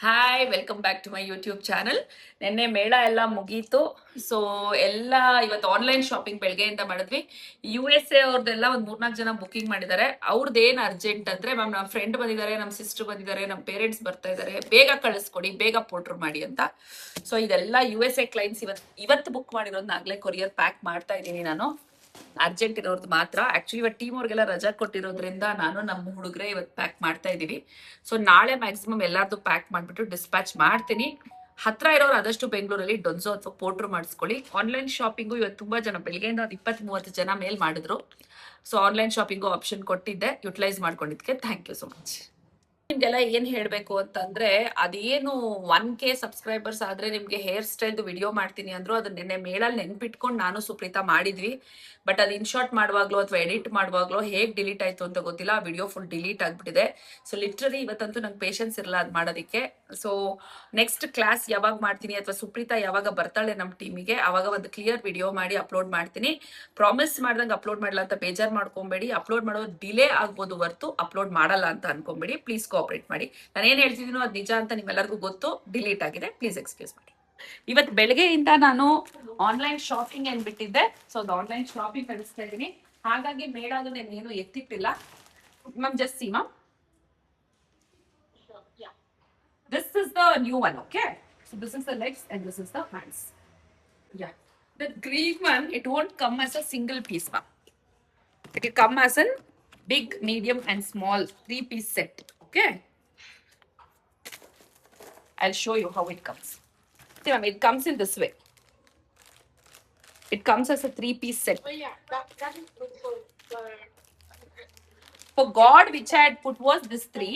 Hi, welcome back to my YouTube channel. ನಿನ್ನೆ ಮೇಳ ಎಲ್ಲ ಮುಗೀತು. ಸೊ ಎಲ್ಲ ಇವತ್ತು ಆನ್ಲೈನ್ ಶಾಪಿಂಗ್ ಬೆಳಗ್ಗೆಯಿಂದ ಮಾಡಿದ್ವಿ. USA ಅವ್ರದ್ದೆಲ್ಲ ಒಂದು 3-4 ಜನ ಬುಕಿಂಗ್ ಮಾಡಿದ್ದಾರೆ. ಅವ್ರದ್ದು ಏನು ಅರ್ಜೆಂಟ್ ಅಂದ್ರೆ, ಮ್ಯಾಮ್ ನಮ್ಮ ಫ್ರೆಂಡ್ ಬಂದಿದ್ದಾರೆ, ನಮ್ಮ ಸಿಸ್ಟರ್ ಬಂದಿದ್ದಾರೆ, ನಮ್ಮ ಪೇರೆಂಟ್ಸ್ ಬರ್ತಾ ಇದ್ದಾರೆ, ಬೇಗ ಕಳಿಸ್ಕೊಡಿ, ಬೇಗ ಪೋರ್ಟರ್ ಮಾಡಿ ಅಂತ. ಸೊ ಇದೆಲ್ಲ USA ಕ್ಲೈಂಟ್ಸ್ ಇವತ್ತು ಬುಕ್ ಮಾಡಿರೋದನ್ನ ಆಗ್ಲೇ ಕೊರಿಯರ್ ಪ್ಯಾಕ್ ಮಾಡ್ತಾ ಇದ್ದೀನಿ ನಾನು. ಅರ್ಜೆಂಟ್ ಇರೋರ್ದು ಮಾತ್ರ. ಆಕ್ಚುಲಿ ಇವತ್ತು ಟೀಮ್ ಅವ್ರಿಗೆಲ್ಲ ರಜಾ ಕೊಟ್ಟಿರೋದ್ರಿಂದ ನಾನು ನಮ್ಮ ಹುಡುಗರೇ ಇವತ್ತು ಪ್ಯಾಕ್ ಮಾಡ್ತಾ ಇದೀವಿ. ಸೊ ನಾಳೆ ಮ್ಯಾಕ್ಸಿಮಮ್ ಎಲ್ಲಾರ್ದು ಪ್ಯಾಕ್ ಮಾಡ್ಬಿಟ್ಟು ಡಿಸ್ಪ್ಯಾಚ್ ಮಾಡ್ತೀನಿ. ಹತ್ರ ಇರೋರು ಆದಷ್ಟು ಬೆಂಗಳೂರಲ್ಲಿ ಡೊನ್ಸೋ ಅಥವಾ ಪೋರ್ಟ್ರು ಮಾಡಿಸ್ಕೊಳ್ಳಿ. ಆನ್ಲೈನ್ ಶಾಪಿಂಗು ಇವತ್ತು ತುಂಬಾ ಜನ ಬೆಳಗ್ಗೆಯಿಂದ 20-30 ಜನ ಮೇಲ್ ಮಾಡಿದ್ರು. ಸೊ ಆನ್ಲೈನ್ ಶಾಪಿಂಗು ಆಪ್ಷನ್ ಕೊಟ್ಟಿದ್ದೆ, ಯುಟಿಲೈಸ್ ಮಾಡ್ಕೊಂಡಿದ್ದಕ್ಕೆ ಥ್ಯಾಂಕ್ ಯು ಸೊ ಮಚ್. ನಿಮ್ಗೆಲ್ಲ ಏನ್ ಹೇಳ್ಬೇಕು ಅಂತಂದ್ರೆ, ಅದೇನು 1K ಸಬ್ಸ್ಕ್ರೈಬರ್ಸ್ ಆದ್ರೆ ನಿಮ್ಗೆ ಹೇರ್ ಸ್ಟೈಲ್ದು ವಿಡಿಯೋ ಮಾಡ್ತೀನಿ ಅಂದ್ರು. ಅದನ್ನ ನಿನ್ನೆ ಮೇಳಲ್ಲಿ ನೆನ್ಪಿಟ್ಕೊಂಡು ನಾನು ಸುಪ್ರೀತಾ ಮಾಡಿದ್ವಿ. ಬಟ್ ಅದು ಇನ್ಶಾರ್ಟ್ ಮಾಡುವಾಗ್ಲೋ ಅಥವಾ ಎಡಿಟ್ ಮಾಡುವಾಗ್ಲೋ ಹೇಗ್ ಡಿಲೀಟ್ ಆಯ್ತು ಅಂತ ಗೊತ್ತಿಲ್ಲ. ಆ ವಿಡಿಯೋ ಫುಲ್ ಡಿಲೀಟ್ ಆಗ್ಬಿಟ್ಟಿದೆ. ಸೊ ಲಿಟ್ರಲಿ ಇವತ್ತಂತೂ ನಂಗೆ ಪೇಷನ್ಸ್ ಇರಲ್ಲ ಅದು ಮಾಡೋದಕ್ಕೆ. ಸೊ ನೆಕ್ಸ್ಟ್ ಕ್ಲಾಸ್ ಯಾವಾಗ ಮಾಡ್ತೀನಿ ಅಥವಾ ಸುಪ್ರೀತಾ ಯಾವಾಗ ಬರ್ತಾಳೆ ನಮ್ಮ ಟೀಮಿಗೆ, ಅವಾಗ ಒಂದು ಕ್ಲಿಯರ್ ವಿಡಿಯೋ ಮಾಡಿ ಅಪ್ಲೋಡ್ ಮಾಡ್ತೀನಿ. ಪ್ರಾಮಿಸ್ ಮಾಡ್ದಂಗೆ ಅಪ್ಲೋಡ್ ಮಾಡಲ್ಲ ಅಂತ ಬೇಜಾರು ಮಾಡ್ಕೊಂಬೇಡಿ. ಅಪ್ಲೋಡ್ ಮಾಡೋದು ಡಿಲೇ ಆಗ್ಬೋದು ಹೊರ್ತು ಅಪ್ಲೋಡ್ ಮಾಡಲ್ಲ ಅಂತ ಅನ್ಕೊಂಬೇಡಿ. ಪ್ಲೀಸ್ ಕೋಆಪರೇಟ್ ಮಾಡಿ. ನಾನು ಏನ್ ಹೇಳ್ತಿದ್ದೀನೋ ಅದು ನಿಜ ಅಂತ ನಿಮ್ಮೆಲ್ಲರಿಗೂ ಗೊತ್ತು. ಡಿಲೀಟ್ ಆಗಿದೆ, ಪ್ಲೀಸ್ ಎಕ್ಸ್ಕ್ಯೂಸ್ ಮಾಡಿ. ಇವತ್ತು ಬೆಳಗ್ಗೆಯಿಂದ ನಾನು ಆನ್ಲೈನ್ ಶಾಪಿಂಗ್ ಏನ್ ಬಿಟ್ಟಿದ್ದೆ. ಸೊ ಅದು ಆನ್ಲೈನ್ ಶಾಪಿಂಗ್ ಕಳಿಸ್ತಾ ಇದ್ದೀನಿ. ಹಾಗಾಗಿ ಮೇಡಾದು ನಾನು ಏನು ಎತ್ತಿಟ್ಟಿಲ್ಲ. Ma'am just see ma'am, this is the new one. Okay, so this is the legs and this is the hands. Yeah, the green one, it won't come as a single piece, ma'am. It will come as a big, medium and small 3-piece set. Okay, I'll show you how it comes. See ma'am, it comes in this way. It comes as a 3-piece set. Oh yeah, that is good For God, which I had put was this 3.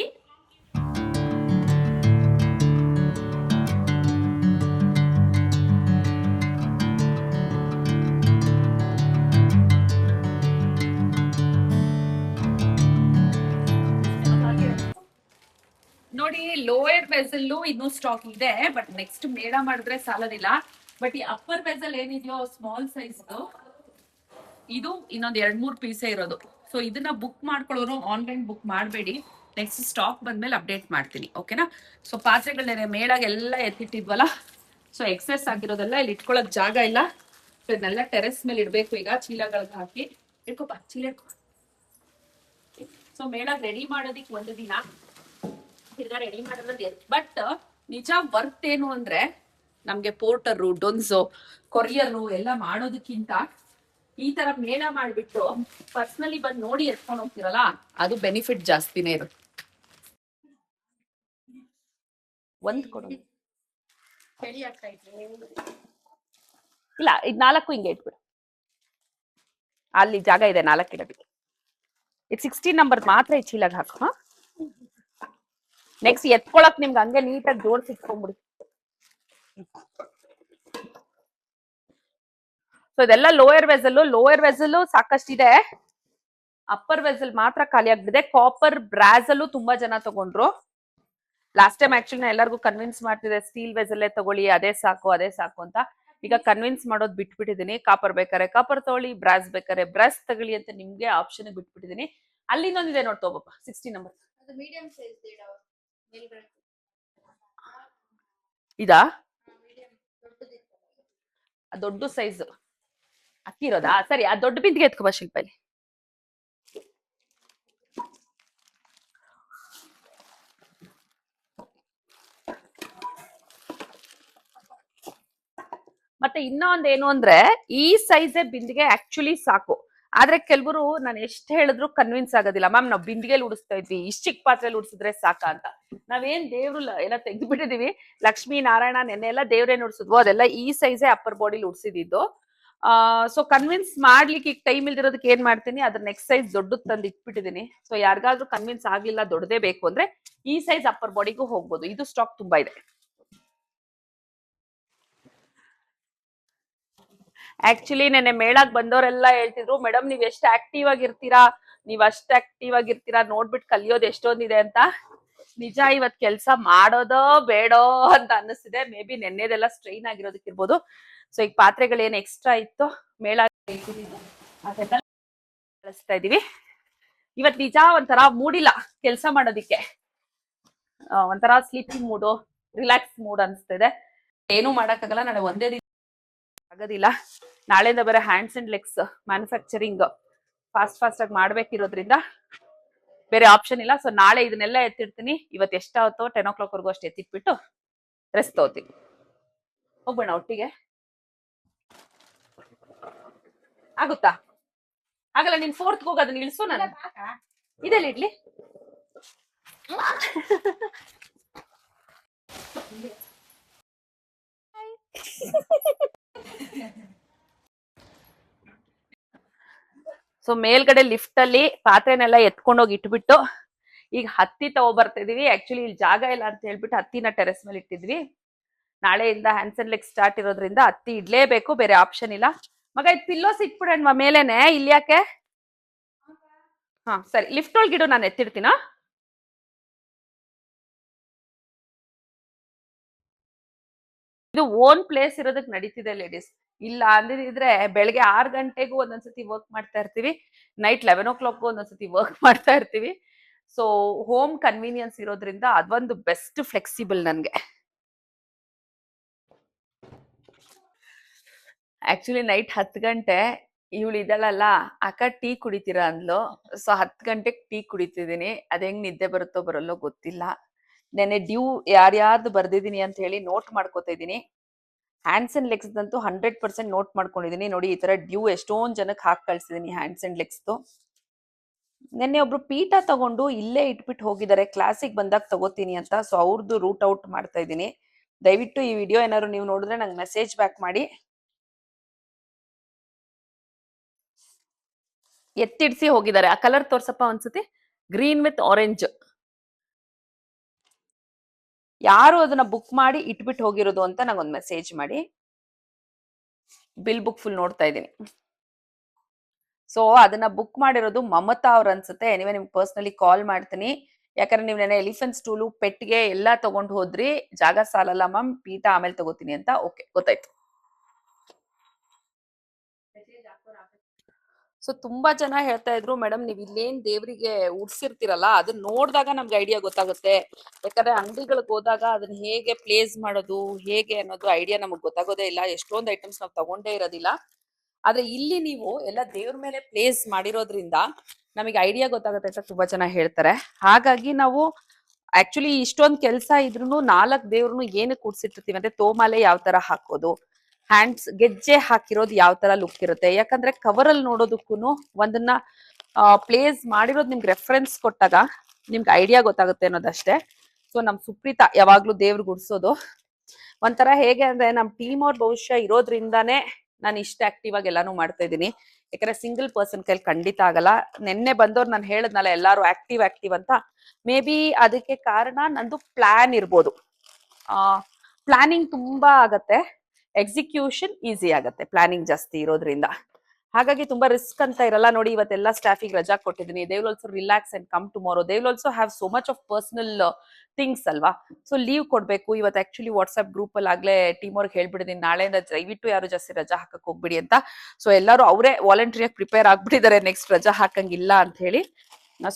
ನೋಡಿ, lower vessel ಇನ್ನೂ stock ಇದೆ, but next ಮೇಳ ಮಾಡಿದ್ರೆ ಸಾಲದಿಲ್ಲ. But ಈ upper vessel ಏನಿದೆಯೋ small size, ಇದು ಇನ್ನೊಂದ್ 2-3 ಪೀಸೇ ಇರೋದು. ಸೊ ಇದನ್ನ ಬುಕ್ ಮಾಡ್ಕೊಳ್ಳೋರು ಆನ್ಲೈನ್ ಬುಕ್ ಮಾಡಬೇಡಿ. ನೆಕ್ಸ್ಟ್ ಸ್ಟಾಕ್ ಬಂದ್ಮೇಲೆ ಅಪ್ಡೇಟ್ ಮಾಡ್ತೀನಿ, ಓಕೆನಾ? ಸೊ ಪಾತ್ರೆಗಳನ್ನೇ ಮೇಳಾಗ ಎಲ್ಲ ಎತ್ತಿಟ್ಟಿದ್ವಲ್ಲ, ಸೊ ಎಕ್ಸೆಸ್ ಆಗಿರೋದೆಲ್ಲ ಇಲ್ಲಿ ಇಟ್ಕೊಳ್ಳೋಕ್ ಜಾಗ ಇಲ್ಲ. ಸೊ ಇದನ್ನೆಲ್ಲ ಟೆರೆಸ್ ಮೇಲೆ ಇಡ್ಬೇಕು. ಈಗ ಚೀಲಗಳಿಗೆ ಹಾಕಿ ಇಟ್ಕೋಪ, ಚೀಲ ಇಟ್ಕೊ. ಸೊ ಮೇಳಾಗ ರೆಡಿ ಮಾಡೋದಿಕ್ ಒಂದು ದಿನ, ತಿರ್ಗಾ ರೆಡಿ ಮಾಡೋದು. ಬಟ್ ನಿಜ ವರ್ತ್ ಏನು ಅಂದ್ರೆ, ನಮ್ಗೆ ಪೋರ್ಟರು, ಡೊನ್ಸೋ, ಕೊರಿಯರು ಎಲ್ಲ ಮಾಡೋದಕ್ಕಿಂತ ಈ ತರ ಮೇಳ ಮಾಡ್ಬಿಟ್ಟು ಪರ್ಸನಲಿ ಬಂದು ನೋಡಿ ಎತ್ಕೊಂಡು ಹೋಗ್ತಿರಲ್ಲ, ಅದು ಬೆನಿಫಿಟ್ ಜಾಸ್ತಿನೇ ಇರುತ್ತೆ. ಒಂದ್ ಕೊಡು ಇಲ್ಲ, ಇದು 4 ಹಿಂಗೆ ಇಟ್ಬಿಡು. ಅಲ್ಲಿ ಜಾಗ ಇದೆ 4 ಇಡೋದಕ್ಕೆ. ಇದು 16 ನಂಬರ್ ಮಾತ್ರ ಈ ಚೀಲಗ್ ಹಾಕು. ಹಾ, ನೆಕ್ಸ್ಟ್ ಎತ್ಕೊಳಕ್ ನಿಮ್ಗೆ ಹಂಗೆ ನೀಟಾಗಿ ಜೋಡಿಸಿ ಇಟ್ಕೊಂಡ್ಬಿಡಿ. ಸೊ ಇದೆಲ್ಲ ಲೋಯರ್ ವೆಸಲ್ ಸಾಕಷ್ಟಿದೆ. ಅಪ್ಪರ್ ವೆಸಲ್ ಮಾತ್ರ ಖಾಲಿ ಆಗ್ಬಿದೆ. ಕಾಪರ್ ಬ್ರಾಸಲ್ಲೂ ತುಂಬಾ ಜನ ತಗೊಂಡ್ರು. ಲಾಸ್ಟ್ ಟೈಮ್ ಆಕ್ಚುಲಿ ನಾನು ಎಲ್ಲರಿಗೂ ಕನ್ವಿನ್ಸ್ ಮಾಡ್ತಿದ್ದೆ, ಸ್ಟೀಲ್ ವೆಸಲ್ಲೇ ತಗೊಳ್ಳಿ, ಅದೇ ಸಾಕು ಅಂತ. ಈಗ ಕನ್ವಿನ್ಸ್ ಮಾಡೋದು ಬಿಟ್ಬಿಟ್ಟಿದೀನಿ. ಕಾಪರ್ ಬೇಕಾರೆ ಕಾಪರ್ ತಗೊಳ್ಳಿ, ಬ್ರಾಸ್ ಬೇಕಾರೆ ಬ್ರಾಸ್ ತಗೊಳ್ಳಿ ಅಂತ ನಿಮ್ಗೆ ಆಪ್ಷನ್ ಬಿಟ್ಬಿಟ್ಟಿದೀನಿ. ಅಲ್ಲಿ ಇನ್ನೊಂದಿದೆ ನೋಡಿ, ತಗೋಬಪ್ಪ, 16 ನಂಬರ್. ಇದಾ ದೊಡ್ಡ ಸೈಜ್ ಅಕ್ಕಿರೋದಾ? ಸರಿ, ಆ ದೊಡ್ಡ ಬಿಂದಿಗೆ ಎತ್ಕೋಬಾ ಶಿಲ್ಪಲ್ಲಿ. ಮತ್ತೆ ಇನ್ನೊಂದ್ ಏನು ಅಂದ್ರೆ, ಈ ಸೈಜೇ ಬಿಂದಿಗೆ ಆಕ್ಚುಲಿ ಸಾಕು. ಆದ್ರೆ ಕೆಲವರು ನಾನು ಎಷ್ಟು ಹೇಳಿದ್ರು ಕನ್ವಿನ್ಸ್ ಆಗೋದಿಲ್ಲ. ಮ್ಯಾಮ್ ನಾವು ಬಿಂದಿಗೆಲಿ ಉಡಿಸ್ತಾ ಇದ್ವಿ, ಇಷ್ಟ ಚಿಕ್ಕ ಪಾತ್ರೆಯಲ್ಲಿ ಉಡಿಸಿದ್ರೆ ಸಾಕ ಅಂತ. ನಾವೇನ್ ದೇವ್ರು ಎಲ್ಲ ತೆಗೆದು ಬಿಟ್ಟಿದೀವಿ. ಲಕ್ಷ್ಮೀ ನಾರಾಯಣ ನೆನ್ನೆಲ್ಲ ದೇವ್ರೇನ್ ಉಡ್ಸಿದ್ವು ಅದೆಲ್ಲ ಈ ಸೈಜೇ ಅಪ್ಪರ್ ಬಾಡಿಲಿ ಉಡ್ಸಿದ್ದು. ಸೊ ಕನ್ವಿನ್ಸ್ ಮಾಡ್ಲಿಕ್ಕೆ ಈಗ ಟೈಮ್ ಇಲ್ದಿರೋದಕ್ಕೆ ಏನ್ ಮಾಡ್ತೀನಿ, ಅದ್ರ ನೆಕ್ಸ್ಟ್ ಸೈಜ್ ದೊಡ್ಡದ್ ತಂದು ಇಟ್ಬಿಟ್ಟಿದೀನಿ. ಸೊ ಯಾರಿಗಾದ್ರೂ ಕನ್ವಿನ್ಸ್ ಆಗ್ಲಿಲ್ಲ, ದೊಡ್ಡದೇ ಬೇಕು ಅಂದ್ರೆ ಈ ಸೈಜ್ ಅಪ್ಪರ್ ಬಾಡಿಗೂ ಹೋಗ್ಬೋದು. ಇದು ಸ್ಟಾಕ್ ತುಂಬಾ ಇದೆ. ಆಕ್ಚುಲಿ ನೆನ್ನೆ ಮೇಳಕ್ ಬಂದವರೆಲ್ಲ ಹೇಳ್ತಿದ್ರು, ಮೇಡಮ್ ನೀವ್ ಎಷ್ಟು ಆಕ್ಟಿವ್ ಆಗಿರ್ತೀರಾ, ನೋಡ್ಬಿಟ್ಟು ಕಲಿಯೋದು ಎಷ್ಟೊಂದಿದೆ ಅಂತ. ನಿಜ, ಇವತ್ ಕೆಲ್ಸ ಮಾಡೋದೋ ಬೇಡೋ ಅಂತ ಅನ್ನಿಸ್ತಿದೆ. ಮೇ ಬಿ ನೆನ್ನೆದೆಲ್ಲ ಸ್ಟ್ರೈನ್ ಆಗಿರೋದಕ್ಕಿರ್ಬೋದು. ಸೊ ಈಗ ಪಾತ್ರೆಗಳೇನು ಎಕ್ಸ್ಟ್ರಾ ಇತ್ತು ಮೇಳ ಕಳಿಸ್ತಾ ಇದೀವಿ. ಇವತ್ ನಿಜ ಒಂಥರ ಮೂಡಿಲ್ಲ ಕೆಲ್ಸ ಮಾಡೋದಿಕ್ಕೆ. ಒಂಥರ ಸ್ಲೀಪಿಂಗ್ ಮೂಡು. ರಿಲ್ಯಾಕ್ಸ್ ಮೂಡ್ ಅನ್ಸ್ತಿದೆ. ಏನು ಮಾಡಕ್ಕಾಗಲ್ಲ, ನಾಳೆ ಒಂದೇ ದಿನ ಆಗೋದಿಲ್ಲ. ನಾಳೆಯಿಂದ ಬೇರೆ hands and legs manufacturing fast ಆಗಿ ಮಾಡ್ಬೇಕಿರೋದ್ರಿಂದ ಬೇರೆ ಆಪ್ಷನ್ ಇಲ್ಲ. ಸೊ ನಾಳೆ ಇದನ್ನೆಲ್ಲ ಎತ್ತಿಡ್ತೀನಿ. ಇವತ್ತು ಎಷ್ಟಾವತ್ತೋ 10 o'clock ವರ್ಗೂ ಅಷ್ಟು ಎತ್ತಿಟ್ಬಿಟ್ಟು ರೆಸ್ಟ್ ತಗೋತೀನಿ. ಹೋಗ್ಬೇಡ ಒಟ್ಟಿಗೆ, ಆಗುತ್ತಾ? ಆಗಲ್ಲ, ನೀನ್ 4th ಹೋಗಿ ಅದನ್ನ ಇಳಿಸು. ನಾನು ಇದೆಲ್ಲ ಇಡ್ಲಿ. ಸೊ ಮೇಲ್ಗಡೆ ಲಿಫ್ಟ್ ಅಲ್ಲಿ ಪಾತ್ರೆನೆಲ್ಲ ಎತ್ಕೊಂಡೋಗಿ ಇಟ್ಬಿಟ್ಟು ಈಗ ಹತ್ತಿ ತಗೋಬರ್ತಾ ಇದೀವಿ. ಆಕ್ಚುಲಿ ಇಲ್ಲಿ ಜಾಗ ಇಲ್ಲ ಅಂತ ಹೇಳ್ಬಿಟ್ಟು ಹತ್ತಿನ ಟೆರೆಸ್ ಮೇಲೆ ಇಟ್ಟಿದ್ವಿ. ನಾಳೆಯಿಂದ ಹ್ಯಾಂಡ್ಸ್ ಅಂಡ್ ಲೆಗ್ ಸ್ಟಾರ್ಟ್ ಇರೋದ್ರಿಂದ ಹತ್ತಿ ಇಡ್ಲೇಬೇಕು, ಬೇರೆ ಆಪ್ಷನ್ ಇಲ್ಲ. ಮಗ ಇದು ಪಿಲ್ಲೋಸ್ ಇಟ್ಬಿಡಣ್ವಾ ಮೇಲೇನೆ, ಇಲ್ಲಿ ಯಾಕೆ? ಹಾ ಸರಿ, ಲಿಫ್ಟ್ ಒಳಗಿಡು, ನಾನು ಎತ್ತಿಡ್ತೀನ. ಇದು ಓನ್ ಪ್ಲೇಸ್ ಇರೋದಕ್ಕೆ ನಡೀತಿದೆ ಲೇಡೀಸ್. ಇಲ್ಲ ಅಂದಿದ್ರೆ ಬೆಳಗ್ಗೆ 6 ಗಂಟೆಗೂ ಒಂದೊಂದ್ಸತಿ ವರ್ಕ್ ಮಾಡ್ತಾ ಇರ್ತೀವಿ, ನೈಟ್ 11 o'clock ಒಂದೊಂದ್ಸತಿ ವರ್ಕ್ ಮಾಡ್ತಾ ಇರ್ತೀವಿ. ಸೊ ಹೋಮ್ ಕನ್ವೀನಿಯನ್ಸ್ ಇರೋದ್ರಿಂದ ಅದೊಂದು ಬೆಸ್ಟ್ ಫ್ಲೆಕ್ಸಿಬಲ್ ನನ್ಗೆ. ಆಕ್ಚುಲಿ ನೈಟ್ 10 ಗಂಟೆ ಇವಳು ಇದಳಲ್ಲ ಅಕ್ಕ ಟೀ ಕುಡಿತೀರಾ ಅಂದ್ಲು. ಸೊ 10 ಗಂಟೆಗೆ ಟೀ ಕುಡಿತಿದ್ದೀನಿ. ಅದ್ ಹೆಂಗ್ ನಿದ್ದೆ ಬರುತ್ತೋ ಬರಲ್ಲೋ ಗೊತ್ತಿಲ್ಲ. ನೆನ್ನೆ ಡ್ಯೂ ಯಾರ್ಯಾರ್ದು ಬರ್ದಿದ್ದೀನಿ ಅಂತ ಹೇಳಿ ನೋಟ್ ಮಾಡ್ಕೋತಾ ಇದ್ದೀನಿ. ಹ್ಯಾಂಡ್ಸ್ ಅಂಡ್ ಲೆಗ್ಸ್ ಅಂತೂ 100% ನೋಟ್ ಮಾಡ್ಕೊಂಡಿದೀನಿ. ನೋಡಿ ಈ ತರ ಡ್ಯೂ ಎಷ್ಟೊಂದ್ ಜನಕ್ಕೆ ಹಾಕಿ ಕಳ್ಸಿದೀನಿ ಹ್ಯಾಂಡ್ಸ್ ಅಂಡ್ ಲೆಗ್ಸ್. ನೆನ್ನೆ ಒಬ್ರು ಪೀಠ ತಗೊಂಡು ಇಲ್ಲೇ ಇಟ್ಬಿಟ್ಟು ಹೋಗಿದ್ದಾರೆ, ಕ್ಲಾಸಿಗೆ ಬಂದಾಗ ತಗೋತೀನಿ ಅಂತ. ಸೊ ಅವ್ರದ್ದು ರೂಟ್ ಔಟ್ ಮಾಡ್ತಾ ಇದ್ದೀನಿ. ದಯವಿಟ್ಟು ಈ ವಿಡಿಯೋ ಏನಾದ್ರು ನೀವು ನೋಡಿದ್ರೆ ನಂಗೆ ಮೆಸೇಜ್ ಬ್ಯಾಕ್ ಮಾಡಿ. ಎತ್ತಿಡ್ಸಿ ಹೋಗಿದ್ದಾರೆ. ಆ ಕಲರ್ ತೋರ್ಸಪ್ಪ ಒಂದ್ಸತಿ, ಗ್ರೀನ್ ವಿತ್ ಆರೆಂಜ್. ಯಾರು ಅದನ್ನ ಬುಕ್ ಮಾಡಿ ಇಟ್ಬಿಟ್ಟು ಹೋಗಿರೋದು ಅಂತ ನಂಗೊಂದು ಮೆಸೇಜ್ ಮಾಡಿ. ಬಿಲ್ ಬುಕ್ ಫುಲ್ ನೋಡ್ತಾ ಇದ್ದೀನಿ. ಸೊ ಅದನ್ನ ಬುಕ್ ಮಾಡಿರೋದು ಮಮತಾ ಅವ್ರ ಅನ್ಸುತ್ತೆ. ಎನಿವೆ ನಿಮ್ಗೆ ಪರ್ಸನಲಿ ಕಾಲ್ ಮಾಡ್ತೀನಿ. ಯಾಕಂದ್ರೆ ನೀವು ನೆನೆ ಎಲಿಫೆಂಟ್ ಸ್ಟೂಲು ಪೆಟ್ಗೆ ಎಲ್ಲ ತಗೊಂಡು ಹೋದ್ರಿ, ಜಾಗ ಸಾಲಲ್ಲ ಮ್ಯಾಮ್, ಪೀಠ ಆಮೇಲೆ ತಗೋತೀನಿ ಅಂತ. ಓಕೆ, ಗೊತ್ತಾಯ್ತು. ಸೊ ತುಂಬಾ ಜನ ಹೇಳ್ತಾ ಇದ್ರು, ಮೇಡಮ್ ನೀವ್ ಇಲ್ಲೇನ್ ದೇವ್ರಿಗೆ ಉಡ್ಸಿರ್ತಿರಲ್ಲ ಅದನ್ನ ನೋಡಿದಾಗ ನಮ್ಗೆ ಐಡಿಯಾ ಗೊತ್ತಾಗುತ್ತೆ. ಯಾಕಂದ್ರೆ ಅಂಗಡಿಗಳಿಗೆ ಹೋದಾಗ ಅದನ್ನ ಹೇಗೆ ಪ್ಲೇಸ್ ಮಾಡೋದು ಹೇಗೆ ಅನ್ನೋದು ಐಡಿಯಾ ನಮಗ್ ಗೊತ್ತಾಗೋದೇ ಇಲ್ಲ. ಎಷ್ಟೊಂದು ಐಟಮ್ಸ್ ನಾವು ತಗೊಂಡೇ ಇರೋದಿಲ್ಲ. ಆದ್ರೆ ಇಲ್ಲಿ ನೀವು ಎಲ್ಲ ದೇವ್ರ ಮೇಲೆ ಪ್ಲೇಸ್ ಮಾಡಿರೋದ್ರಿಂದ ನಮಗೆ ಐಡಿಯಾ ಗೊತ್ತಾಗುತ್ತೆ ಅಂತ ತುಂಬಾ ಜನ ಹೇಳ್ತಾರೆ. ಹಾಗಾಗಿ ನಾವು ಆಕ್ಚುಲಿ ಇಷ್ಟೊಂದು ಕೆಲಸ ಇದ್ರೂ 4 ದೇವ್ರನ್ನು ಏನಕ್ಕೆ ಕೂಡ್ಸಿಟ್ಟಿರ್ತೀವಿ ಅಂದ್ರೆ ತೋಮಾಲೆ ಯಾವ ತರ ಹಾಕೋದು, ಹ್ಯಾಂಡ್ಸ್ ಗೆಜ್ಜೆ ಹಾಕಿರೋದು ಯಾವ ತರ ಲುಕ್ ಇರುತ್ತೆ. ಯಾಕಂದ್ರೆ ಕವರ್ ಅಲ್ಲಿ ನೋಡೋದಕ್ಕೂ ಒಂದನ್ನ ಪ್ಲೇಸ್ ಮಾಡಿರೋದು ನಿಮ್ಗೆ ರೆಫರೆನ್ಸ್ ಕೊಟ್ಟಾಗ ನಿಮ್ಗೆ ಐಡಿಯಾ ಗೊತ್ತಾಗುತ್ತೆ ಅನ್ನೋದಷ್ಟೇ. ಸೊ ನಮ್ ಸುಪ್ರೀತಾ ಯಾವಾಗ್ಲೂ ದೇವ್ರು ಗುಡ್ಸೋದು ಒಂಥರ ಹೇಗೆ ಅಂದ್ರೆ ನಮ್ ಟೀಮ್ ಅವ್ರ ಭವಿಷ್ಯ ಇರೋದ್ರಿಂದಾನೇ ನಾನು ಇಷ್ಟ ಆಕ್ಟಿವ್ ಆಗಿ ಎಲ್ಲಾನು ಮಾಡ್ತಾ ಇದ್ದೀನಿ. ಯಾಕಂದ್ರೆ ಸಿಂಗಲ್ ಪರ್ಸನ್ ಕೈಲಿ ಖಂಡಿತ ಆಗಲ್ಲ. ನೆನ್ನೆ ಬಂದವ್ರು ನಾನು ಹೇಳದ್ನಲ್ಲ ಎಲ್ಲಾರು ಆಕ್ಟಿವ್ ಅಂತ, ಮೇ ಬಿ ಅದಕ್ಕೆ ಕಾರಣ ನಂದು ಪ್ಲಾನ್ ಇರ್ಬೋದು. ಪ್ಲಾನಿಂಗ್ ತುಂಬಾ ಆಗತ್ತೆ, ಎಕ್ಸಿಕ್ಯೂಷನ್ ಈಸಿ ಆಗತ್ತೆ ಪ್ಲಾನಿಂಗ್ ಜಾಸ್ತಿ ಇರೋದ್ರಿಂದ. ಹಾಗಾಗಿ ತುಂಬಾ ರಿಸ್ಕ್ ಅಂತ ಇರಲ್ಲ. ನೋಡಿ ಇವತ್ತೆಲ್ಲ ಸ್ಟಾಫಿಗೆ ರಜಾ ಕೊಟ್ಟಿದ್ದೀನಿ. They will also relax and come tomorrow. They will also have so much of personal things ಅಲ್ವಾ. ಸೊ ಲೀವ್ ಕೊಡ್ಬೇಕು. ಇವತ್ತು ಆಕ್ಚುಲಿ ವಾಟ್ಸ್ಆಪ್ ಗ್ರೂಪ್ ಅಲ್ಲಿ ಆಗ್ಲೇ ಟೀಮ್ ಅವ್ರಿಗೆ ಹೇಳ್ಬಿಟ್ಟಿದ್ದೀನಿ, ನಾಳೆಯಿಂದ ದಯವಿಟ್ಟು ಯಾರು ಜಾಸ್ತಿ ರಜಾ ಹಾಕಕ್ ಹೋಗ್ಬಿಡಿ ಅಂತ. ಸೊ ಎಲ್ಲರೂ ಅವರೇ ವಾಲಂಟ್ರಿಯಾಗಿ ಪ್ರಿಪೇರ್ ಆಗ್ಬಿಟ್ಟಿದ್ದಾರೆ ನೆಕ್ಸ್ಟ್ ರಜಾ ಹಾಕಂಗಿಲ್ಲ ಅಂತ ಹೇಳಿ.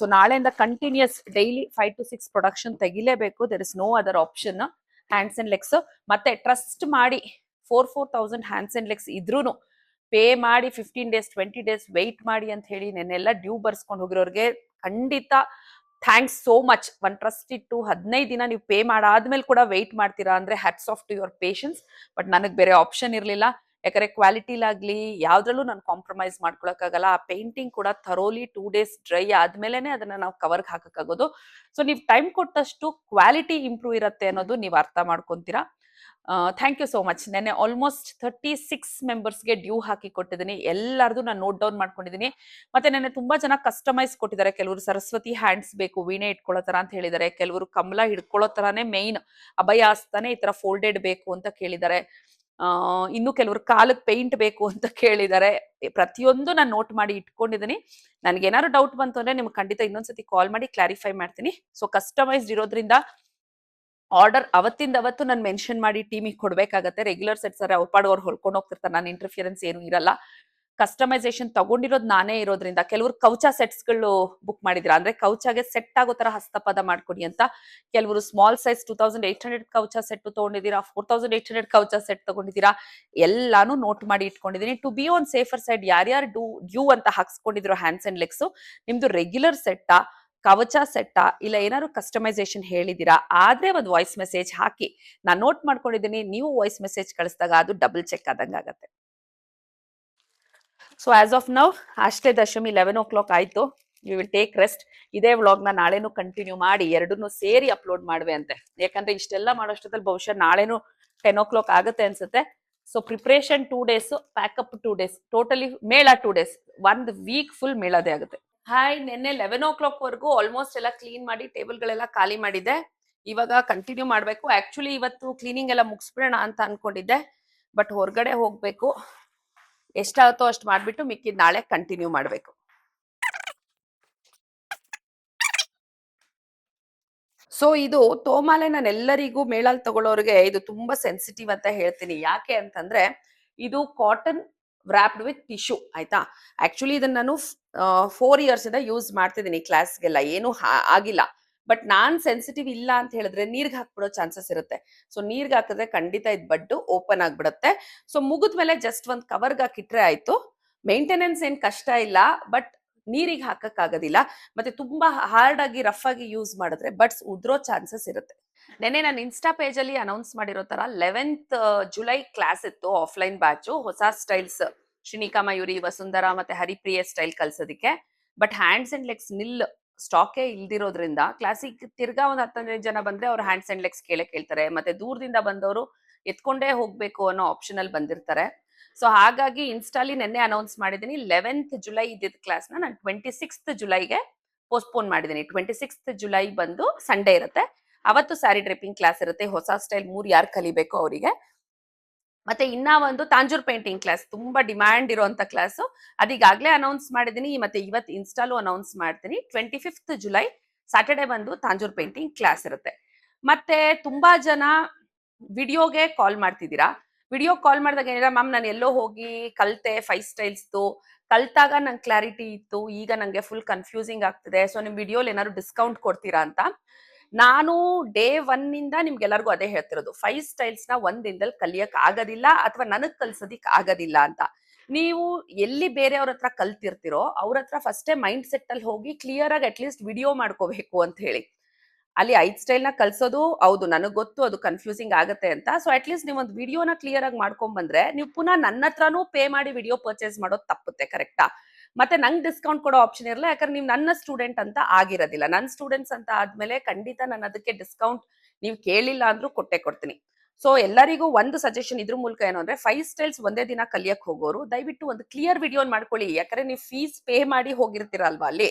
ಸೊ ನಾಳೆಯಿಂದ ಕಂಟಿನ್ಯೂಸ್ ಡೈಲಿ 5 to 6 ಪ್ರೊಡಕ್ಷನ್ ತೆಗಿಲೇಬೇಕು. There is no other option. Hands and legs ಮತ್ತೆ ಟ್ರಸ್ಟ್ ಮಾಡಿ 4,000 ಹ್ಯಾಂಡ್ಸ್ ಅಂಡ್ ಲೆಗ್ಸ್ ಇದ್ರೂನು ಪೇ ಮಾಡಿ 15 days 20 days ವೆಯ್ಟ್ ಮಾಡಿ ಅಂತ ಹೇಳಿ ನೆನ್ನೆಲ್ಲ ಡ್ಯೂ ಬರ್ಸ್ಕೊಂಡು ಹೋಗಿರೋರ್ಗೆ ಖಂಡಿತ ಥ್ಯಾಂಕ್ಸ್ ಸೋ ಮಚ್. ಒಂದ್ ಟ್ರಸ್ಟ್ ಇಟ್ಟು 15 ದಿನ ನೀವು ಪೇ ಮಾಡಾದ್ಮೇಲೆ ಕೂಡ ವೆಯ್ಟ್ ಮಾಡ್ತೀರಾ ಅಂದ್ರೆ hats off to your patience. But ನನಗೆ ಬೇರೆ ಆಪ್ಷನ್ ಇರ್ಲಿಲ್ಲ. ಯಾಕಂದ್ರೆ ಕ್ವಾಲಿಟಿಲಾಗ್ಲಿ ಯಾವ್ದ್ರಲ್ಲೂ ನಾನು ಕಾಂಪ್ರಮೈಸ್ ಮಾಡ್ಕೊಳಕ್ಕಾಗಲ್ಲ. ಆ ಪೇಂಟಿಂಗ್ ಕೂಡ ಥರೋಲಿ 2 days ಡ್ರೈ ಆದ್ಮೇಲೆನೆ ಅದನ್ನ ನಾವು ಕವರ್ಗೆ ಹಾಕಕ್ಕಾಗೋದು. ಸೊ ನೀವು ಟೈಮ್ ಕೊಟ್ಟಷ್ಟು ಕ್ವಾಲಿಟಿ ಇಂಪ್ರೂವ್ ಇರುತ್ತೆ ಅನ್ನೋದು ನೀವು ಅರ್ಥ ಮಾಡ್ಕೊಂತೀರಾ. Thank you so much. ನೆನ್ನೆ ಆಲ್ಮೋಸ್ಟ್ 36 ಮೆಂಬರ್ಸ್ಗೆ ಡ್ಯೂ ಹಾಕಿ ಕೊಟ್ಟಿದ್ದೀನಿ. ಎಲ್ಲರದು ನಾನು ನೋಟ್ ಡೌನ್ ಮಾಡ್ಕೊಂಡಿದ್ದೀನಿ. ಮತ್ತೆ ನೆನ್ನೆ ತುಂಬಾ ಜನ ಕಸ್ಟಮೈಸ್ ಕೊಟ್ಟಿದ್ದಾರೆ. ಕೆಲವರು ಸರಸ್ವತಿ ಹ್ಯಾಂಡ್ಸ್ ಬೇಕು ವೀಣೆ ಇಟ್ಕೊಳ್ಳೋ ತರ ಅಂತ ಹೇಳಿದ್ದಾರೆ. ಕೆಲವರು ಕಮಲ ಹಿಡ್ಕೊಳ್ಳೋ ತರಾನೇ ಮೈನ್ ಅಭಯಾಸ್ತಾನೆ ಈ ತರ ಫೋಲ್ಡೆಡ್ ಬೇಕು ಅಂತ ಕೇಳಿದ್ದಾರೆ. ಇನ್ನು ಕೆಲವರು ಕಾಲಕ್ಕೆ ಪೇಂಟ್ ಬೇಕು ಅಂತ ಕೇಳಿದ್ದಾರೆ. ಪ್ರತಿಯೊಂದು ನಾನು ನೋಟ್ ಮಾಡಿ ಇಟ್ಕೊಂಡಿದ್ದೀನಿ. ನನ್ಗೇನಾದ್ರು ಡೌಟ್ ಬಂತು ಅಂದ್ರೆ ನಿಮ್ಗೆ ಖಂಡಿತ ಇನ್ನೊಂದ್ಸತಿ ಕಾಲ್ ಮಾಡಿ ಕ್ಲಾರಿಫೈ ಮಾಡ್ತೀನಿ. ಸೊ ಕಸ್ಟಮೈಸ್ಡ್ ಇರೋದ್ರಿಂದ ಆರ್ಡರ್ ಅವತ್ತಿಂದ ಅವತ್ತು ನಾನು ಮೆನ್ಷನ್ ಮಾಡಿ ಟೀಮಿಗೆ ಕೊಡ್ಬೇಕಾಗತ್ತೆ. ರೆಗ್ಯುಲರ್ ಸೆಟ್ಸ್ ಅವ್ರ ಪಾಡು ಅವ್ರು ಹೊಳ್ಕೊಂಡು ಹೋಗ್ತಿರ್ತಾರೆ. ನಾನು ಇಂಟರ್ಫಿಯರೆನ್ಸ್ ಏನು ಇರಲ್ಲ. ಕಸ್ಟಮೈಸೇಷನ್ ತಗೊಂಡಿರೋದು ನಾನೇ ಇರೋದ್ರಿಂದ ಕೆಲವರು ಕೌಚ ಸೆಟ್ಸ್ಗಳು ಬುಕ್ ಮಾಡಿದಿರಾ, ಅಂದ್ರೆ ಕೌಚಾಗೆ ಸೆಟ್ ಆಗೋ ತರ ಹಸ್ತಪದ ಮಾಡ್ಕೊಡಿ ಅಂತ. ಕೆಲವರು ಸ್ಮಾಲ್ ಸೈಜ್ 2800 ಕೌಚ ಸೆಟ್ ತಗೊಂಡಿದ್ದೀರಾ, 4800 ಕೌಚ ಸೆಟ್ ತಗೊಂಡಿದ್ದೀರಾ, ಎಲ್ಲಾನು ನೋಟ್ ಮಾಡಿ ಇಟ್ಕೊಂಡಿದೀನಿ. To be on safer side ಯಾರ್ಯಾರು ಡ್ಯೂ ಅಂತ ಹಾಕ್ಸ್ಕೊಂಡಿದ್ರು ಹ್ಯಾಂಡ್ಸ್ ಅಂಡ್ ಲೆಗ್ಸ್, ನಿಮ್ದು ರೆಗ್ಯುಲರ್ ಸೆಟ್ಟಾ ಕವಚ ಸೆಟ್ಟಾ ಇಲ್ಲ ಏನಾದ್ರು ಕಸ್ಟಮೈಸೇಷನ್ ಹೇಳಿದೀರಾ ಆದ್ರೆ ಒಂದು ವಾಯ್ಸ್ ಮೆಸೇಜ್ ಹಾಕಿ, ನಾನು ನೋಟ್ ಮಾಡ್ಕೊಂಡಿದ್ದೀನಿ. ನೀವು ವಾಯ್ಸ್ ಮೆಸೇಜ್ ಕಳಿಸಿದಾಗ ಅದು ಡಬಲ್ ಚೆಕ್ ಆದಂಗ ಆಗತ್ತೆ. ಸೊ ಆಸ್ ಆಫ್ ನೌ ಅಷ್ಟೇ ದಶಮಿ 11 o'clock ಆಯ್ತು. You will take rest. ಇದೇ ವ್ಲಾಗ್ನ ನಾಳೆನೂ ಕಂಟಿನ್ಯೂ ಮಾಡಿ ಎರಡನ್ನೂ ಸೇರಿ ಅಪ್ಲೋಡ್ ಮಾಡುವೆ ಅಂತೆ. ಯಾಕಂದ್ರೆ ಇಷ್ಟೆಲ್ಲ ಮಾಡೋಷ್ಟೊತ್ತಲ್ಲಿ ಬಹುಶಃ ನಾಳೆನೂ 10 o'clock ಆಗುತ್ತೆ ಅನ್ಸುತ್ತೆ. So preparation 2 days, pack up 2 days, totally ಮೇಳ 2 days, 1 week ಫುಲ್ ಮೇಳದೇ ಆಗುತ್ತೆ. ಹಾಯ್, ನಿನ್ನೆ 11 o'clock ವರೆಗೂ ಆಲ್ಮೋಸ್ಟ್ ಎಲ್ಲ ಕ್ಲೀನ್ ಮಾಡಿ ಟೇಬಲ್ಗಳೆಲ್ಲ ಖಾಲಿ ಮಾಡಿದ್ದೆ. ಇವಾಗ ಕಂಟಿನ್ಯೂ ಮಾಡಬೇಕು. ಆಕ್ಚುಲಿ ಇವತ್ತು ಕ್ಲೀನಿಂಗ್ ಎಲ್ಲ ಮುಗಿಸ್ಬಿಡೋಣ ಅಂತ ಅನ್ಕೊಂಡಿದ್ದೆ, ಬಟ್ ಹೊರಗಡೆ ಹೋಗ್ಬೇಕು. ಎಷ್ಟಾಗುತ್ತೋ ಅಷ್ಟು ಮಾಡ್ಬಿಟ್ಟು ಮಿಕ್ಕಿದ್ ನಾಳೆ ಕಂಟಿನ್ಯೂ ಮಾಡಬೇಕು. ಸೊ ಇದು ತೋಮಾಲೆ ನಾನು ಎಲ್ಲರಿಗೂ ಮೇಳಲ್ ತಗೊಳ್ಳೋರಿಗೆ ಇದು ತುಂಬಾ ಸೆನ್ಸಿಟಿವ್ ಅಂತ ಹೇಳ್ತೀನಿ. ಯಾಕೆ ಅಂತಂದ್ರೆ ಇದು ಕಾಟನ್ ವ್ರಾಪ್ಡ್ ವಿತ್ ಟಿಶ್ಯೂ, ಆಯ್ತಾ. ಆಕ್ಚುಲಿ ಇದನ್ನ ನಾನು 4 years ಇಂದ ಯೂಸ್ ಮಾಡ್ತಿದ್ದೀನಿ ಕ್ಲಾಸ್ಗೆಲ್ಲ, ಏನು ಆಗಿಲ್ಲ. ಬಟ್ ನಾನ್ ಸೆನ್ಸಿಟಿವ್ ಇಲ್ಲ ಅಂತ ಹೇಳಿದ್ರೆ ನೀರ್ಗೆ ಹಾಕ್ಬಿಡೋ ಚಾನ್ಸಸ್ ಇರುತ್ತೆ. ಸೊ ನೀರ್ಗೆ ಹಾಕಿದ್ರೆ ಖಂಡಿತ ಇದು ಬಡ್ಡು ಓಪನ್ ಆಗ್ಬಿಡುತ್ತೆ. ಸೊ ಮುಗಿದ್ಮೇಲೆ ಜಸ್ಟ್ ಒಂದು ಕವರ್ಗೆ ಹಾಕಿಟ್ರೆ ಆಯ್ತು. ಮೇಂಟೆನೆನ್ಸ್ ಏನ್ ಕಷ್ಟ ಇಲ್ಲ, ಬಟ್ ನೀರಿಗೆ ಹಾಕಕ್ ಆಗೋದಿಲ್ಲ. ಮತ್ತೆ ತುಂಬಾ ಹಾರ್ಡ್ ಆಗಿ ರಫ್ ಆಗಿ ಯೂಸ್ ಮಾಡಿದ್ರೆ ಬಟ್ಸ್ ಉದ್ರೋ ಚಾನ್ಸಸ್ ಇರುತ್ತೆ. ನೆನ್ನೆ ನಾನು ಇನ್ಸ್ಟಾ ಪೇಜ್ ಅಲ್ಲಿ ಅನೌನ್ಸ್ ಮಾಡಿರೋ ತರ 11th July ಕ್ಲಾಸ್ ಇತ್ತು, ಆಫ್ಲೈನ್ ಬ್ಯಾಚು, ಹೊಸ ಸ್ಟೈಲ್ಸ್ ಶ್ರೀನಿಕಾ ಮಯೂರಿ, ವಸುಂಧರಾ ಮತ್ತೆ ಹರಿಪ್ರಿಯ ಸ್ಟೈಲ್ ಕಲ್ಸೋದಿಕ್ಕೆ. But hands and legs nil ಸ್ಟಾಕೇ ಇಲ್ದಿರೋದ್ರಿಂದ ಕ್ಲಾಸಿಗೆ ತಿರ್ಗಾ ಒಂದು 10-15 ಜನ ಬಂದ್ರೆ ಅವ್ರು ಹ್ಯಾಂಡ್ಸ್ ಅಂಡ್ ಲೆಗ್ಸ್ ಕೇಳ್ತಾರೆ. ಮತ್ತೆ ದೂರದಿಂದ ಬಂದವರು ಎತ್ಕೊಂಡೇ ಹೋಗ್ಬೇಕು ಅನ್ನೋ ಆಪ್ಷನ್ ಅಲ್ಲಿ ಬಂದಿರ್ತಾರೆ. ಸೊ ಹಾಗಾಗಿ ಇನ್ಸ್ಟಾಲಿ ನೆನ್ನೆ ಅನೌನ್ಸ್ ಮಾಡಿದ್ದೀನಿ 11th July ಇದ್ದಿದ್ದ ಕ್ಲಾಸ್ನ ನಾನು 26th Julyಗೆ ಪೋಸ್ಟ್ಪೋನ್ ಮಾಡಿದ್ದೀನಿ. 26th July ಬಂದು ಸಂಡೇ ಇರುತ್ತೆ, ಅವತ್ತು ಸ್ಯಾರಿ ಡ್ರಿಪ್ಪಿಂಗ್ ಕ್ಲಾಸ್ ಇರುತ್ತೆ. ಹೊಸ ಸ್ಟೈಲ್ 3 ಯಾರು ಕಲಿಬೇಕು ಅವರಿಗೆ. ಮತ್ತೆ ಇನ್ನ ಒಂದು ತಾಂಜೂರ್ ಪೇಂಟಿಂಗ್ ಕ್ಲಾಸ್, ತುಂಬಾ ಡಿಮ್ಯಾಂಡ್ ಇರುವಂತ ಕ್ಲಾಸ್, ಅದೀಗಾಗ್ಲೇ ಅನೌನ್ಸ್ ಮಾಡಿದೀನಿ. ಮತ್ತೆ ಇವತ್ತು ಇನ್ಸ್ಟಾಲು ಅನೌನ್ಸ್ ಮಾಡ್ತೀನಿ. 25th July ಸ್ಯಾಟರ್ಡೆ ಬಂದು ತಾಂಜೂರ್ ಪೇಂಟಿಂಗ್ ಕ್ಲಾಸ್ ಇರುತ್ತೆ. ಮತ್ತೆ ತುಂಬಾ ಜನ ವಿಡಿಯೋಗೆ ಕಾಲ್ ಮಾಡ್ತಿದ್ದೀರಾ. ವಿಡಿಯೋ ಕಾಲ್ ಮಾಡಿದಾಗ ಏನಿಲ್ಲ, ಮ್ಯಾಮ್ ನಾನು ಎಲ್ಲೋ ಹೋಗಿ ಕಲ್ತೆ 5 ಸ್ಟೈಲ್ಸ್ದು, ಕಲ್ತಾಗ ನಂಗೆ ಕ್ಲಾರಿಟಿ ಇತ್ತು, ಈಗ ನಂಗೆ ಫುಲ್ ಕನ್ಫ್ಯೂಸಿಂಗ್ ಆಗ್ತಿದೆ. ಸೊ ನಿಮ್ ವಿಡಿಯೋಲಿ ಏನಾದ್ರು ಡಿಸ್ಕೌಂಟ್ ಕೊಡ್ತೀರಾ ಅಂತ. ನಾನು ಡೇ 1 ಇಂದ ನಿಮ್ಗೆಲ್ಲರಿಗೂ ಅದೇ ಹೇಳ್ತಿರೋದು, 5 ಸ್ಟೈಲ್ಸ್ ನ 1 ದಿನದಲ್ಲಿ ಕಲಿಯಕ್ ಆಗೋದಿಲ್ಲ ಅಥವಾ ನನಗ್ ಕಲ್ಸೋದಿಕ್ ಆಗೋದಿಲ್ಲ ಅಂತ. ನೀವು ಎಲ್ಲಿ ಬೇರೆಯವ್ರ ಹತ್ರ ಕಲ್ತಿರ್ತಿರೋ ಅವ್ರ ಹತ್ರ ಫಸ್ಟೇ ಮೈಂಡ್ ಸೆಟ್ ಅಲ್ಲಿ ಹೋಗಿ ಕ್ಲಿಯರ್ ಆಗಿ ಅಟ್ಲೀಸ್ಟ್ ವಿಡಿಯೋ ಮಾಡ್ಕೋಬೇಕು ಅಂತ ಹೇಳಿ. ಅಲ್ಲಿ 5 ಸ್ಟೈಲ್ ನ ಕಲ್ಸೋದು ಹೌದು, ನನಗ್ ಗೊತ್ತು ಅದು ಕನ್ಫ್ಯೂಸಿಂಗ್ ಆಗುತ್ತೆ ಅಂತ. ಸೊ ಅಟ್ಲೀಸ್ಟ್ ನೀವು ಒಂದು ವಿಡಿಯೋನ ಕ್ಲಿಯರ್ ಆಗಿ ಮಾಡ್ಕೊಂಡ್ ಬಂದ್ರೆ ನೀವು ಪುನಃ ನನ್ನ ಹತ್ರನೂ ಪೇ ಮಾಡಿ ವಿಡಿಯೋ ಪರ್ಚೇಸ್ ಮಾಡೋದು ತಪ್ಪುತ್ತೆ, ಕರೆಕ್ಟಾ. ಮತ್ತೆ ನಂಗೆ ಡಿಸ್ಕೌಂಟ್ ಕೊಡೋ ಆಪ್ಷನ್ ಇರಲ್ಲ, ಯಾಕಂದ್ರೆ ನೀವು ನನ್ನ ಸ್ಟೂಡೆಂಟ್ ಅಂತ ಆಗಿರೋದಿಲ್ಲ. ನನ್ನ ಸ್ಟೂಡೆಂಟ್ಸ್ ಅಂತ ಆದ್ಮೇಲೆ ಖಂಡಿತ ನಾನು ಅದಕ್ಕೆ ಡಿಸ್ಕೌಂಟ್ ನೀವು ಕೇಳಿಲ್ಲ ಅಂದ್ರೂ ಕೊಟ್ಟೆ ಕೊಡ್ತೀನಿ. ಸೊ ಎಲ್ಲರಿಗೂ ಒಂದು ಸಜೆಷನ್ ಇದ್ರ ಮೂಲಕ ಏನು ಅಂದ್ರೆ, 5 ಸ್ಟೈಲ್ಸ್ ಒಂದೇ ದಿನ ಕಲಿಯಕ್ ಹೋಗೋರು ದಯವಿಟ್ಟು ಒಂದು ಕ್ಲಿಯರ್ ವಿಡಿಯೋ ಮಾಡ್ಕೊಳ್ಳಿ. ಯಾಕಂದ್ರೆ ನೀವು ಫೀಸ್ ಪೇ ಮಾಡಿ ಹೋಗಿರ್ತೀರಲ್ವಾ ಅಲ್ಲಿ,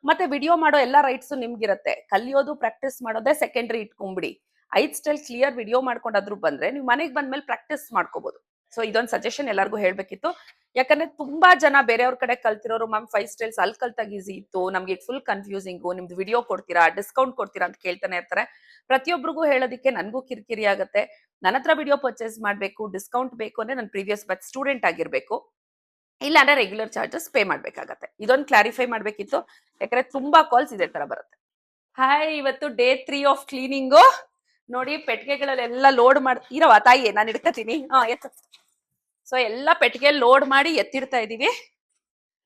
ಮತ್ತೆ ವಿಡಿಯೋ ಮಾಡೋ ಎಲ್ಲ ರೈಟ್ಸ್ ನಿಮ್ಗಿರತ್ತೆ. ಕಲಿಯೋದು ಪ್ರಾಕ್ಟೀಸ್ ಮಾಡೋದೇ ಸೆಕೆಂಡ್ರಿ ಇಟ್ಕೊಂಡ್ಬಿಡಿ. 5 ಸ್ಟೈಲ್ ಕ್ಲಿಯರ್ ವಿಡಿಯೋ ಮಾಡ್ಕೊಂಡಾದ್ರೂ ಬಂದ್ರೆ ನೀವು ಮನೆಗೆ ಬಂದ್ಮೇಲೆ ಪ್ರಾಕ್ಟೀಸ್ ಮಾಡ್ಕೋಬಹುದು. ಸೊ ಇದೊಂದು ಸಜೆಷನ್ ಎಲ್ಲರಿಗೂ ಹೇಳ್ಬೇಕಿತ್ತು. ಯಾಕಂದ್ರೆ ತುಂಬಾ ಜನ ಬೇರೆಯವ್ರ ಕಡೆ ಕಲ್ತಿರೋರು, ಮ್ಯಾಮ್ 5 ಸ್ಟೈಲ್ಸ್ ಅಲ್ಲಿ ಕಲ್ತಾಗ ಈಸಿ ಇತ್ತು, ನಮ್ಗೆ ಫುಲ್ ಕನ್ಫ್ಯೂಸಿಂಗು, ನಿಮ್ದು ವಿಡಿಯೋ ಕೊಡ್ತೀರಾ, ಡಿಸ್ಕೌಂಟ್ ಕೊಡ್ತೀರಾ ಅಂತ ಕೇಳ್ತಾನೆ ಇರ್ತಾರೆ. ಪ್ರತಿಯೊಬ್ಬರಿಗೂ ಹೇಳೋದಕ್ಕೆ ನನ್ಗೂ ಕಿರಿಕಿರಿ ಆಗುತ್ತೆ. ನನ್ನ ಹತ್ರ ವಿಡಿಯೋ ಪರ್ಚೇಸ್ ಮಾಡ್ಬೇಕು, ಡಿಸ್ಕೌಂಟ್ ಬೇಕು ಅಂದ್ರೆ ನನ್ನ ಪ್ರೀವಿಯಸ್ ಬ್ಯಾಚ್ ಸ್ಟೂಡೆಂಟ್ ಆಗಿರ್ಬೇಕು, ಇಲ್ಲ ಅಂದ್ರೆ ರೆಗ್ಯುಲರ್ ಚಾರ್ಜಸ್ ಪೇ ಮಾಡ್ಬೇಕಾಗತ್ತೆ. ಇದೊಂದು ಕ್ಲಾರಿಫೈ ಮಾಡ್ಬೇಕಿತ್ತು, ಯಾಕಂದ್ರೆ ತುಂಬಾ ಕಾಲ್ಸ್ ಇದೇ ತರ ಬರುತ್ತೆ. ಹಾಯ್, ಇವತ್ತು ಡೇ 3 ಆಫ್ ಕ್ಲೀನಿಂಗು. ನೋಡಿ ಪೆಟ್ಟಿಗೆಗಳೆಲ್ಲ ಲೋಡ್ ಇರವಾ ತಾಯಿ, ನಾನು ಇಡ್ಕತೀನಿ. ಸೊ ಎಲ್ಲ ಪೆಟ್ಟಿಗೆ ಲೋಡ್ ಮಾಡಿ ಎತ್ತಿಡ್ತಾ ಇದೀವಿ.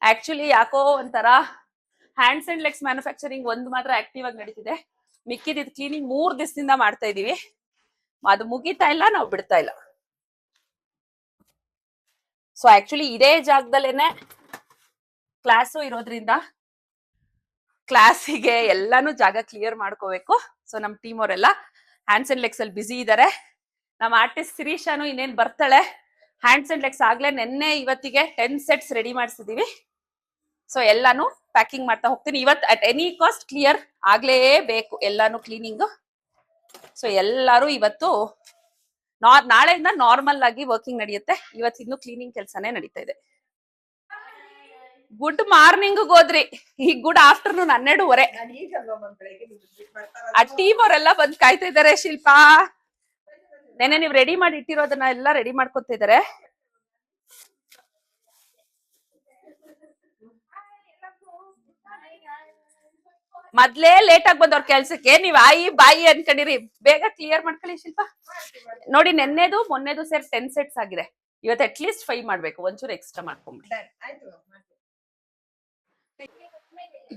ಆಕ್ಚುಲಿ ಯಾಕೋ ಒಂಥರ ಹ್ಯಾಂಡ್ಸ್ ಅಂಡ್ ಲೆಗ್ಸ್ ಮ್ಯಾನುಫ್ಯಾಕ್ಚರಿಂಗ್ ಒಂದು ಮಾತ್ರ ಆಕ್ಟಿವ್ ಆಗಿ ನಡೀತಿದೆ. ಮಿಕ್ಕಿದ ಕ್ಲೀನಿಂಗ್ 3 ದಿವಸದಿಂದ ಮಾಡ್ತಾ ಇದೀವಿ, ಅದು ಮುಗಿತಾ ಇಲ್ಲ, ನಾವು ಬಿಡ್ತಾ ಇಲ್ಲ. ಸೊ ಆಕ್ಚುಲಿ ಇದೇ ಜಾಗದಲ್ಲೇನೆ ಕ್ಲಾಸು ಇರೋದ್ರಿಂದ ಕ್ಲಾಸಿಗೆ ಎಲ್ಲಾನು ಜಾಗ ಕ್ಲಿಯರ್ ಮಾಡ್ಕೋಬೇಕು. ಸೊ ನಮ್ ಟೀಮ್ ಅವರೆಲ್ಲ ಹ್ಯಾಂಡ್ಸ್ ಅಂಡ್ ಲೆಗ್ಸ್ ಅಲ್ಲಿ ಬಿಸಿ ಇದಾರೆ. ನಮ್ಮ ಆರ್ಟಿಸ್ಟ್ ಶಿರೀಶಾನು ಇನ್ನೇನ್ ಬರ್ತಾಳೆ. ಹ್ಯಾಂಡ್ಸ್ ಅಂಡ್ ಲೆಗ್ಸ್ ಆಗ್ಲೇ ನೆನ್ನೆ ಇವತ್ತಿಗೆ 10 sets ರೆಡಿ ಮಾಡಿಸಿದೀವಿ. ಸೊ ಎಲ್ಲಾನು ಪ್ಯಾಕಿಂಗ್ ಮಾಡ್ತಾ ಹೋಗ್ತೀನಿ. ಇವತ್ತು ಅಟ್ ಎನಿ ಕಾಸ್ಟ್ ಕ್ಲಿಯರ್ ಆಗ್ಲೇಬೇಕು ಎಲ್ಲಾನು ಕ್ಲೀನಿಂಗ್. ಸೊ ಎಲ್ಲಾರು ಇವತ್ತು ನಾಳೆಯಿಂದ ನಾರ್ಮಲ್ ಆಗಿ ವರ್ಕಿಂಗ್ ನಡೆಯುತ್ತೆ. ಇವತ್ತು ಇನ್ನು ಕ್ಲೀನಿಂಗ್ ಕೆಲಸನೇ ನಡೀತಾ ಇದೆ. ಗುಡ್ ಮಾರ್ನಿಂಗ್ ಹೋದ್ರಿ, ಈಗ ಗುಡ್ ಆಫ್ಟರ್ನೂನ್ 12:30. ಆ ಟೀಮ್ ಅವರೆಲ್ಲ ಬಂದ್ ಕಾಯ್ತಾ ಇದಾರೆ. ಶಿಲ್ಪಾ ನೆನೆ ನೀವ್ ರೆಡಿ ಮಾಡಿ ಇಟ್ಟಿರೋದನ್ನ ಎಲ್ಲ ರೆಡಿ ಮಾಡ್ಕೊತಾ ಇದಾರೆ. ಮೊದ್ಲೇ ಲೇಟ್ ಆಗಿ ಬಂದವ್ರ ಕೆಲ್ಸಕ್ಕೆ ನೀವ್ ಆಯಿ ಬಾಯಿ ಅನ್ಕೊಂಡಿರಿ. ಬೇಗ ಕ್ಲಿಯರ್ ಮಾಡ್ಕೊಳ್ಳಿ ಶಿಲ್ಪ. ನೋಡಿ ನೆನ್ನೆದು ಮೊನ್ನೆದು ಸೇರಿ 10 ಸೆಟ್ಸ್ ಆಗಿದೆ. ಇವತ್ತು ಅಟ್ ಲೀಸ್ಟ್ 5 ಮಾಡ್ಬೇಕು, ಒಂಚೂರು ಎಕ್ಸ್ಟ್ರಾ ಮಾಡ್ಕೊಂಡ್ಬಿಡಿ.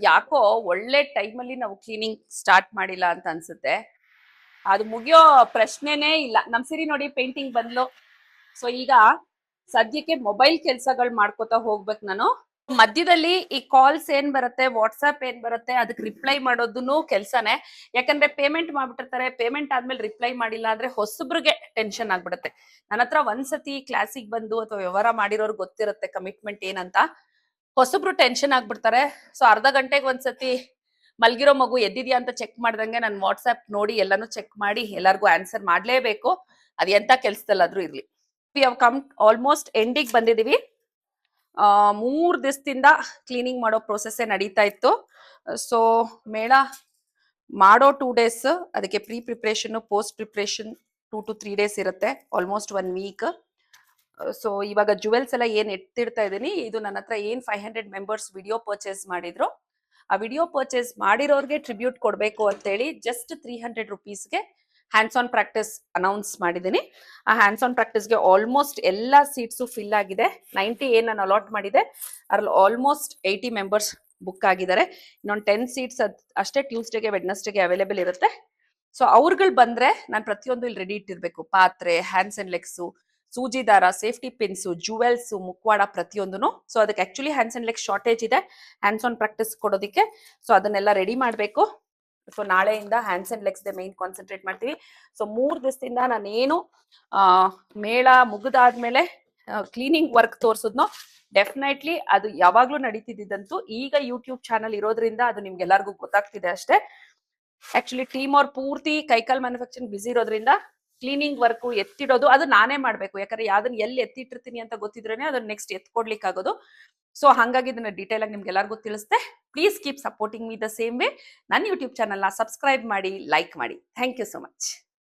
ಯಾಕೋ ಒಳ್ಳೆ ಟೈಮಲ್ಲಿ ನಾವು ಕ್ಲೀನಿಂಗ್ ಸ್ಟಾರ್ಟ್ ಮಾಡಿಲ್ಲ ಅಂತ ಅನ್ಸುತ್ತೆ. ಅದು ಮುಗಿಯೋ ಪ್ರಶ್ನೆನೇ ಇಲ್ಲ. ನಮ್ ಸಿರಿ ನೋಡಿ ಪೇಂಟಿಂಗ್ ಬಂದ್ಲು. ಸೊ ಈಗ ಸದ್ಯಕ್ಕೆ ಮೊಬೈಲ್ ಕೆಲ್ಸಗಳು ಮಾಡ್ಕೋತಾ ಹೋಗ್ಬೇಕು ನಾನು. ಮಧ್ಯದಲ್ಲಿ ಈ ಕಾಲ್ಸ್ ಏನ್ ಬರುತ್ತೆ, ವಾಟ್ಸ್ಆಪ್ ಏನ್ ಬರುತ್ತೆ, ಅದಕ್ಕೆ ರಿಪ್ಲೈ ಮಾಡೋದನ್ನು ಕೆಲ್ಸನೇ. ಯಾಕಂದ್ರೆ ಪೇಮೆಂಟ್ ಮಾಡ್ಬಿಟ್ಟಿರ್ತಾರೆ, ಪೇಮೆಂಟ್ ಆದ್ಮೇಲೆ ರಿಪ್ಲೈ ಮಾಡಿಲ್ಲ ಅಂದ್ರೆ ಹೊಸಬ್ರಿಗೆ ಟೆನ್ಷನ್ ಆಗ್ಬಿಡುತ್ತೆ. ನನ್ನ ಹತ್ರ ಒಂದ್ಸತಿ ಕ್ಲಾಸಿಗೆ ಬಂದು ಅಥವಾ ವ್ಯವಹಾರ ಮಾಡಿರೋರು ಗೊತ್ತಿರುತ್ತೆ ಕಮಿಟ್ಮೆಂಟ್ ಏನಂತ. ಹೊಸಬ್ರು ಟೆನ್ಷನ್ ಆಗ್ಬಿಡ್ತಾರೆ. ಸೊ ಅರ್ಧ ಗಂಟೆಗೆ ಒಂದ್ಸತಿ ಮಲ್ಗಿರೋ ಮಗು ಎದ್ದಿದ್ಯಾ ಅಂತ ಚೆಕ್ ಮಾಡ್ದಂಗೆ ನಾನು ವಾಟ್ಸ್ಆಪ್ ನೋಡಿ ಎಲ್ಲಾನು ಚೆಕ್ ಮಾಡಿ ಎಲ್ಲರಿಗೂ ಆನ್ಸರ್ ಮಾಡ್ಲೇಬೇಕು, ಅದ್ ಎಂತ ಕೆಲ್ಸದಲ್ಲಾದ್ರೂ ಇರ್ಲಿ. ವಿ ಹವ್ ಕಮ್ ಆಲ್ಮೋಸ್ಟ್ ಎಂಡಿಗೆ ಬಂದಿದೀವಿ. 3 ದಿವಸದಿಂದ ಕ್ಲೀನಿಂಗ್ ಮಾಡೋ ಪ್ರೊಸೆಸ್ ನಡೀತಾ ಇತ್ತು. ಸೊ ಮೇಳ ಮಾಡೋ 2 ಡೇಸ್ ಅದಕ್ಕೆ preparation post preparation 2 to 3 days ಇರುತ್ತೆ, ಆಲ್ಮೋಸ್ಟ್ 1 ವೀಕ್. ಸೊ ಇವಾಗ ಜುವೆಲ್ಸ್ ಎಲ್ಲ ಏನ್ ಎತ್ತಿಡ್ತಾ ಇದೀನಿ, ಇದು ನನ್ನ ಹತ್ರ ಏನ್ 500 ಮೆಂಬರ್ಸ್ ವಿಡಿಯೋ ಪರ್ಚೇಸ್ ಮಾಡಿದ್ರು, ಆ ವಿಡಿಯೋ ಪರ್ಚೇಸ್ ಮಾಡಿರೋರ್ಗೆ ಟ್ರಿಬ್ಯೂಟ್ ಕೊಡ್ಬೇಕು ಅಂತೇಳಿ ಜಸ್ಟ್ 300 ರುಪೀಸ್ಗೆ ಹ್ಯಾಂಡ್ಸ್ ಆನ್ ಪ್ರಾಕ್ಟೀಸ್ ಅನೌನ್ಸ್ ಮಾಡಿದ್ದೀನಿ. ಆ ಹ್ಯಾಂಡ್ಸ್ ಆನ್ ಪ್ರಾಕ್ಟೀಸ್ಗೆ ಆಲ್ಮೋಸ್ಟ್ ಎಲ್ಲ ಸೀಟ್ಸು ಫಿಲ್ ಆಗಿದೆ. 90 ಏನ್ ನಾನು ಅಲಾಟ್ ಮಾಡಿದೆ ಅದ್ರಲ್ಲಿ ಆಲ್ಮೋಸ್ಟ್ 80 ಮೆಂಬರ್ಸ್ ಬುಕ್ ಆಗಿದ್ದಾರೆ. ಇನ್ನೊಂದು 10 ಸೀಟ್ಸ್ ಅಷ್ಟೇ ಟ್ಯೂಸ್ಡೇಗೆ ವೆಡ್ನೆಸ್ಡೇಗೆ ಅವೈಲೇಬಲ್ ಇರುತ್ತೆ. ಸೊ ಅವ್ರುಗಳು ಬಂದ್ರೆ ನಾನು ಪ್ರತಿಯೊಂದು ಇಲ್ಲಿ ರೆಡಿ ಇಟ್ಟಿರ್ಬೇಕು. ಪಾತ್ರೆ, ಹ್ಯಾಂಡ್ಸ್ ಅಂಡ್ ಲೆಗ್ಸು, ಸೂಜಿ ದಾರ, ಸೇಫ್ಟಿ ಪಿನ್ಸು, ಜುವೆಲ್ಸ್, ಮುಖವಾಡ ಪ್ರತಿಯೊಂದು. ಸೊ ಅದಕ್ಕೆ actually hands and leg shortage ಇದೆ ಹ್ಯಾಂಡ್ಸ್ ಆನ್ ಪ್ರಾಕ್ಟೀಸ್ ಕೊಡೋದಕ್ಕೆ. ಸೊ ಅದನ್ನೆಲ್ಲ ರೆಡಿ ಮಾಡಬೇಕು. ಸೊ ನಾಳೆಯಿಂದ hands and legs main concentrate ಮಾಡ್ತೀವಿ. ಸೊ 3 ದಿವಸದಿಂದ ನಾನೇನು ಮೇಳ ಮುಗಿದಾದ್ಮೇಲೆ ಕ್ಲೀನಿಂಗ್ ವರ್ಕ್ ತೋರ್ಸುದ್ನೋ ಡೆಫಿನೆಟ್ಲಿ ಅದು ಯಾವಾಗ್ಲೂ ನಡೀತಿದ್ದಂತೂ ಈಗ ಯೂಟ್ಯೂಬ್ ಚಾನಲ್ ಇರೋದ್ರಿಂದ ಅದು ನಿಮ್ಗೆಲ್ಲರಿಗೂ ಗೊತ್ತಾಗ್ತಿದೆ ಅಷ್ಟೇ. ಆಕ್ಚುಲಿ ಟೀಮ್ ಅವ್ರು ಪೂರ್ತಿ ಕೈಕಾಲ್ ಮ್ಯಾನುಫ್ಯಾಕ್ಚರಿಂಗ್ ಬಿಸಿ ಇರೋದ್ರಿಂದ ಕ್ಲೀನಿಂಗ್ ವರ್ಕ್ ಎತ್ತಿಡೋದು ಅದು ನಾನೇ ಮಾಡ್ಬೇಕು. ಯಾಕಂದ್ರೆ ಯಾವ್ದನ್ನ ಎಲ್ಲಿ ಎತ್ತಿಟ್ಟಿರ್ತೀನಿ ಅಂತ ಗೊತ್ತಿದ್ರೇನೆ ಅದನ್ನ ನೆಕ್ಸ್ಟ್ ಎತ್ಕೊಡ್ಲಿಕ್ಕೆ ಆಗೋದು. ಸೊ ಹಾಗಾಗಿ ಇದನ್ನ ಡೀಟೇಲ್ ಆಗಿ ನಿಮ್ಗೆಲ್ಲರಿಗೂ ತಿಳಿಸ್ತೆ. Please keep supporting me the same way. ನನ್ನ ಯೂಟ್ಯೂಬ್ ಚಾನಲ್ನ ಸಬ್ಸ್ಕ್ರೈಬ್ ಮಾಡಿ, ಲೈಕ್ ಮಾಡಿ. Thank you so much.